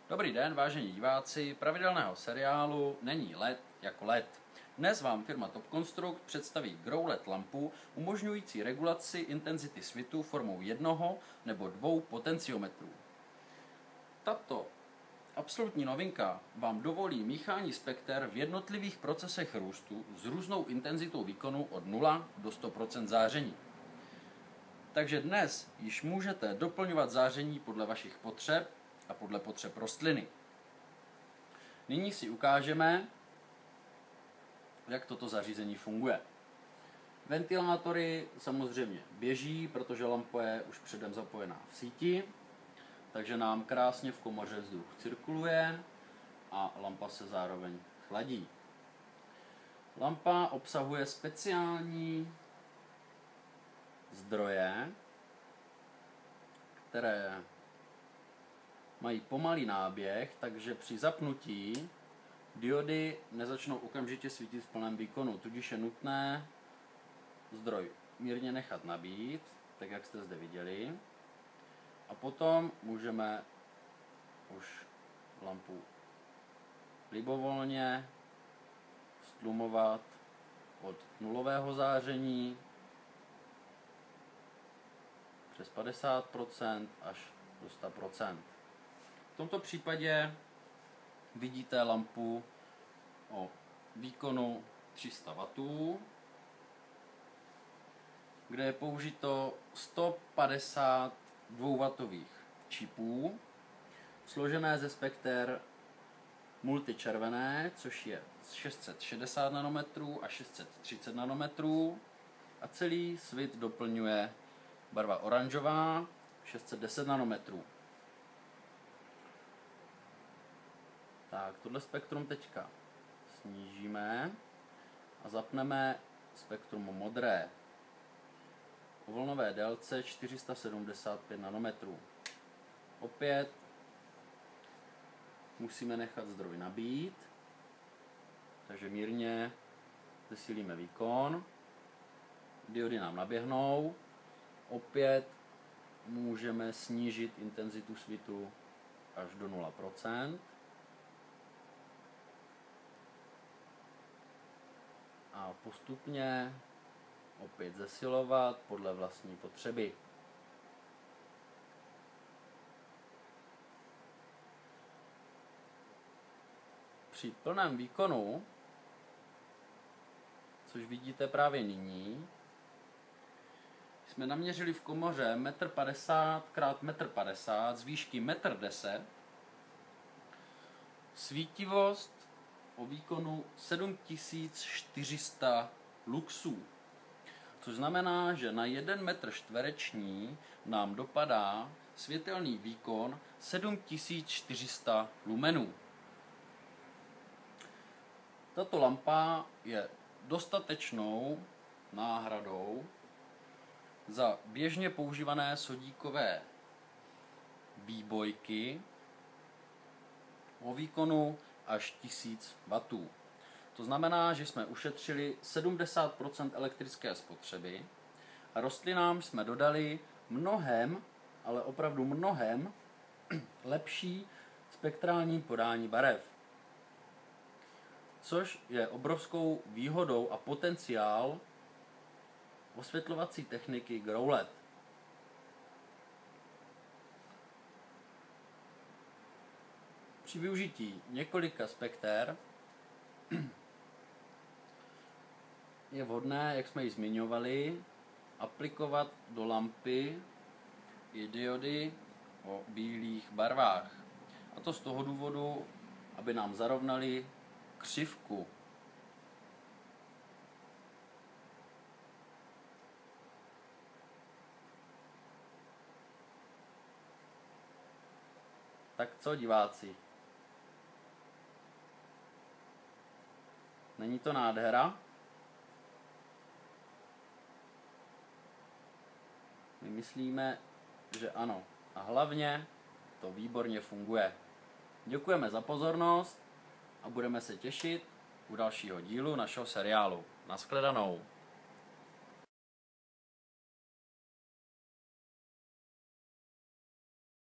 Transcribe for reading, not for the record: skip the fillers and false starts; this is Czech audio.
Dobrý den, vážení diváci pravidelného seriálu Není LED jako LED. Dnes vám firma Top Construct představí Grow LED lampu umožňující regulaci intenzity svitu formou jednoho nebo dvou potenciometrů. Tato absolutní novinka vám dovolí míchání spekter v jednotlivých procesech růstu s různou intenzitou výkonu od 0 do 100% záření. Takže dnes již můžete doplňovat záření podle vašich potřeb a podle potřeb rostliny. Nyní si ukážeme, jak toto zařízení funguje. Ventilátory samozřejmě běží, protože lampa je už předem zapojená v síti, takže nám krásně v komoře vzduch cirkuluje a lampa se zároveň chladí. Lampa obsahuje speciální zdroje, které mají pomalý náběh, takže při zapnutí diody nezačnou okamžitě svítit v plném výkonu, tudíž je nutné zdroj mírně nechat nabít, tak jak jste zde viděli. A potom můžeme už lampu libovolně stlumovat od nulového záření přes 50% až do 100%. V tomto případě vidíte lampu o výkonu 300 W, kde je použito 150 2W čipů, složené ze spekter multičervené, což je 660 nanometrů a 630 nanometrů, a celý svit doplňuje barva oranžová 610 nanometrů. Tak, tohle spektrum teďka snížíme a zapneme spektrum modré o vlnové délce 475 nanometrů. Opět musíme nechat zdroj nabít, takže mírně zesílíme výkon. Diody nám naběhnou. Opět můžeme snížit intenzitu svitu až do 0%. A postupně opět zesilovat podle vlastní potřeby. Při plném výkonu, což vidíte právě nyní, jsme naměřili v komoře 1,50 x 1,50 m z výšky 1,10 m, svítivost o výkonu 7400 luxů. Což znamená, že na 1 metr čtvereční nám dopadá světelný výkon 7400 lumenů. Tato lampa je dostatečnou náhradou za běžně používané sodíkové výbojky o výkonu až 1000 W. To znamená, že jsme ušetřili 70% elektrické spotřeby a rostlinám jsme dodali mnohem, ale opravdu mnohem lepší spektrální podání barev. Což je obrovskou výhodou a potenciál osvětlovací techniky Grow LED. Při využití několika spekter je vhodné, jak jsme ji zmiňovali, aplikovat do lampy i diody o bílých barvách. A to z toho důvodu, aby nám zarovnali křivku. Tak co, diváci? Není to nádhera? My myslíme, že ano. A hlavně to výborně funguje. Děkujeme za pozornost a budeme se těšit u dalšího dílu našeho seriálu. Nashledanou.